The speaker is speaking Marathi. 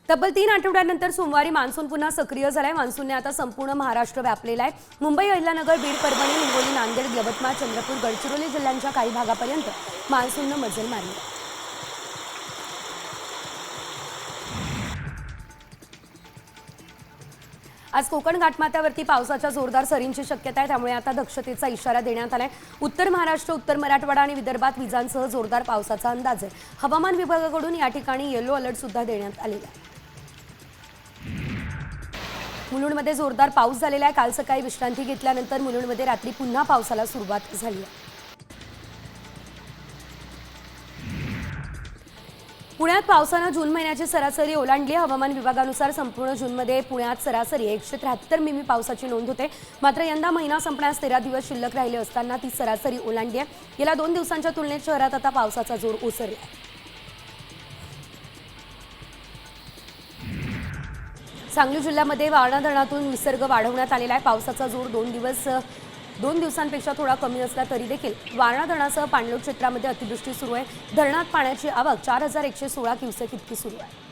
तब्बल 3 आठवड्यांनंतर सोमवारी मान्सून पुन्हा सक्रिय झालाय। मान्सूनने आता संपूर्ण महाराष्ट्र व्यापलेला आहे। मुंबई, अहिल्यानगर, बीड, परभणी, हिंगोली, नांदेड, यवतमाळ, चंद्रपूर, गडचिरोली जिल्ह्यांच्या काही भागापर्यंत मान्सूनने मजल मारली। आज कोकण घाटमाथ्यावरती पावसाच्या जोरदार सरींची शक्यता आहे, त्यामुळे आता दक्षतेचा इशारा देण्यात आलाय। उत्तर महाराष्ट्र, उत्तर मराठवाडा आणि विदर्भात विजांसह जोरदार पावसाचा अंदाज आहे। हवामान विभागाकडून या ठिकाणी येलो अलर्ट सुद्धा देण्यात आलेला आहे। मुलुंडमध्ये जोरदार पाऊस झालेला आहे। काल सकाळी विश्रांती घेतल्यानंतर मुलुंडमध्ये रात्री पुन्हा पावसाला सुरुवात झाली आहे। पुण्यात पावसाने जून महिन्याची सरासरी ओलांडली। हवामान विभागानुसार संपूर्ण जूनमध्ये पुण्यात सरासरी 173 मिमी पावसाची नोंद होते। मात्र यंदा महिना संपण्यास 13 दिवस शिल्लक राहिले असताना ती सरासरी ओलांडली आहे। गेल्या 2 दिवसांच्या तुलनेत शहरात आता पावसाचा जोर ओसरला आहे। सांगली जिल्ह्यामध्ये वारणा धरणातून विसर्ग वाढवण्यात आलेला आहे। पावसाचा जोर 2 दिवसांपेक्षा थोडा कमी असला तरी देखील वारणा धरणासह पाणलोट क्षेत्रामध्ये अतिवृष्टी सुरू आहे। धरणात पाण्याची आवक 4116 क्युसेक इतकी सुरू आहे।